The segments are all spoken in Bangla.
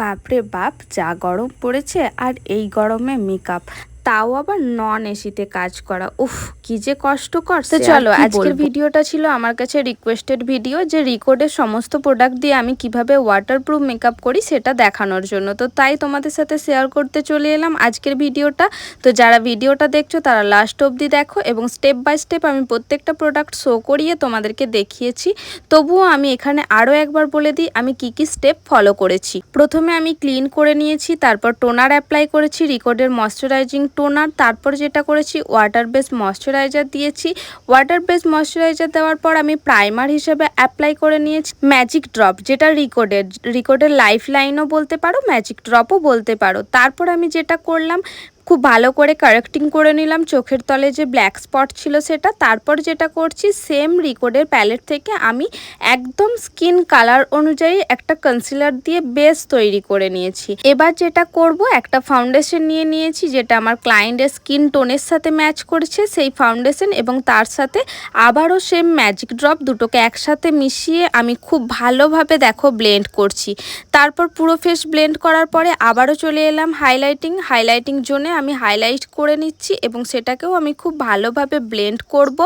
বাপরে বাপ, যা গরম পড়েছে! আর এই গরমে মেকআপ, তাও আবার নন এসিতে কাজ করা, উফ কি যে কষ্টকর। তো চলো, আজকের ভিডিওটা ছিল আমার কাছে রিকোয়েস্টেড ভিডিও, যে রিকোডের সমস্ত প্রোডাক্ট দিয়ে আমি কিভাবে ওয়াটারপ্রুফ মেকআপ করি সেটা দেখানোর জন্য। তো তাই তোমাদের সাথে শেয়ার করতে চলে এলাম আজকের ভিডিওটা। তো যারা ভিডিওটা দেখছো তারা লাস্ট অবধি দেখো, এবং স্টেপ বাই স্টেপ আমি প্রত্যেকটা প্রোডাক্ট শো করিয়ে তোমাদেরকে দেখিয়েছি। তবুও আমি এখানে আরও একবার বলে দিই আমি কি কি স্টেপ ফলো করেছি। প্রথমে আমি ক্লিন করে নিয়েছি, তারপর টোনার অ্যাপ্লাই করেছি, রিকোডের ময়শ্চারাইজিং টোনার। তারপর যেটা করেছি, ওয়াটার বেস ময়শ্চারাইজার দিয়েছি। ওয়াটার বেস ময়শ্চারাইজার দেওয়ার পর আমি প্রাইমার হিসেবে অ্যাপ্লাই করে নিয়েছি ম্যাজিক ড্রপ, যেটা রিকোডের লাইফ লাইনও বলতে পারো, ম্যাজিক ড্রপও বলতে পারো। তারপর আমি যেটা করলাম, খুব ভালো করে কারেক্টিং করে নিলাম চোখের তলে যে ব্ল্যাক স্পট ছিল সেটা। তারপর যেটা করছি, সেম রিকোডের প্যালেট থেকে আমি একদম স্কিন কালার অনুযায়ী একটা কনসিলার দিয়ে বেস তৈরি করে নিয়েছি। এবার যেটা করব, একটা ফাউন্ডেশন নিয়ে নিয়েছি যেটা আমার ক্লায়েন্টের স্কিন টোনের সাথে ম্যাচ করছে, সেই ফাউন্ডেশন, এবং তার সাথে আবারও সেম ম্যাজিক ড্রপ, দুটোকে একসাথে মিশিয়ে আমি খুব ভালোভাবে দেখো ব্লেন্ড করছি। তারপর পুরো ফেস ব্লেন্ড করার পরে আবারও চলে এলাম হাইলাইটিং জোনে আমি হাইলাইট করে নিচ্ছি, এবং সেটাকেও আমি খুব ভালোভাবে ব্লেন্ড করব।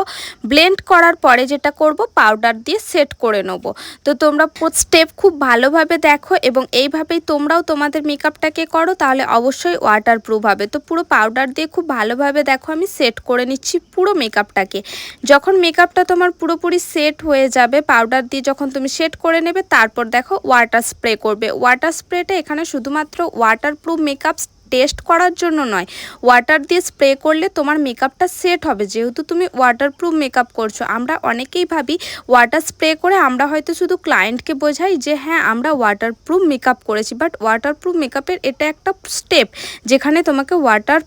ব্লেন্ড করার পরে যেটা করব, পাউডার দিয়ে সেট করে নেব। তো তোমরা স্টেপ খুব ভালোভাবে দেখো, এবং এইভাবেই তোমরাও তোমাদের মেকআপটাকে করো, তাহলে অবশ্যই ওয়াটারপ্রুফ হবে। তো পুরো পাউডার দিয়ে খুব ভালোভাবে দেখো আমি সেট করে নিচ্ছি পুরো মেকআপটাকে। যখন মেকআপটা তোমার পুরোপুরি সেট হয়ে যাবে, পাউডার দিয়ে যখন তুমি সেট করে নেবে, তারপর দেখো ওয়াটার স্প্রে করবে। ওয়াটার স্প্রেটা এখানে শুধুমাত্র ওয়াটারপ্রুফ মেকআপ টেস্ট করার জন্য নয়, ওয়াটার দিয়ে স্প্রে করলে তোমার মেকআপটা সেট হবে। যেহেতু তুমি ওয়াটারপ্রুফ মেকআপ করছো, আমরা অনেকেই ভাবি ওয়াটার স্প্রে করে আমরা হয়তো শুধু ক্লায়েন্টকে বোঝাই যে হ্যাঁ আমরা ওয়াটারপ্রুফ মেকআপ করেছি, বাট ওয়াটারপ্রুফ মেকআপের এটা একটা স্টেপ যেখানে তোমাকে ওয়াটার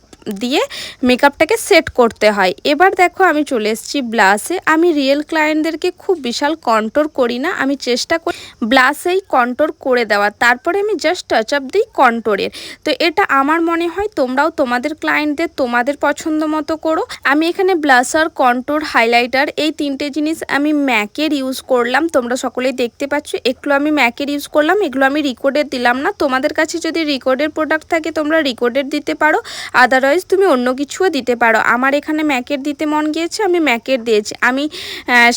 দিয়ে মেকআপটাকে সেট করতে হয়। এবার দেখো আমি চলে এসেছি ব্লাশে। আমি রিয়েল ক্লায়েন্টদেরকে খুব বিশাল কন্ট্রোল করি না, আমি চেষ্টা করি ব্লাশেই কন্ট্রোল করে দেওয়ার, তারপরে আমি জাস্ট টাচ আপ দিই কন্ট্রোরের। তো এটা আমার মনে হয় তোমরাও তোমাদের ক্লায়েন্টদের তোমাদের পছন্দ মতো করো। আমি এখানে ব্লাশার, কন্ট্রোর, হাইলাইটার এই তিনটে জিনিস আমি ম্যাকের ইউজ করলাম, তোমরা সকলেই দেখতে পাচ্ছ। এগুলো আমি ম্যাকের ইউজ করলাম, এগুলো আমি রিকোডের দিলাম না। তোমাদের কাছে যদি রিকোডের প্রোডাক্ট থাকে তোমরা রিকোডের দিতে পারো, আদারওয়াইজ তুমি অন্য কিছুও দিতে পারো। আমার এখানে ম্যাকের দিতে মন গিয়েছে, আমি ম্যাকের দিয়েছি। আমি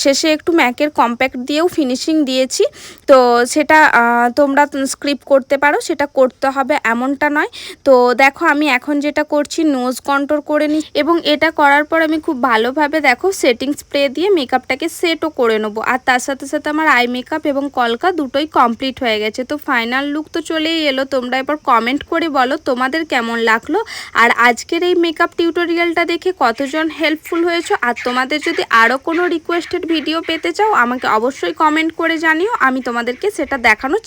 শেষে একটু ম্যাকের কম্প্যাক্ট দিয়েও ফিনিশিং দিয়েছি। তো সেটা তোমরা স্ক্রিপ করতে পারো, সেটা করতে হবে এমনটা নয়। তো দেখো আমি এখন যেটা করছি, নোজ কন্ট্রোল করে নিই, এবং এটা করার পর আমি খুব ভালোভাবে দেখো সেটিং স্প্রে দিয়ে মেকআপটাকে সেটও করে নেবো। আর তার সাথে সাথে আমার আই মেকআপ এবং কলকা দুটোই কমপ্লিট হয়ে গেছে। তো ফাইনাল লুক তো চলেই এলো। তোমরা এবার কমেন্ট করে বলো তোমাদের কেমন লাগলো, আর আজকের এই মেকআপ টিউটোরিয়ালটা দেখে কতজন হেল্পফুল হয়েছো। আর তোমাদের যদি আরও কোনো রিকোয়েস্টেড ভিডিও পেতে চাও আমাকে অবশ্যই কমেন্ট করে জানিও, আমি তোমাদেরকে সেটা দেখানোর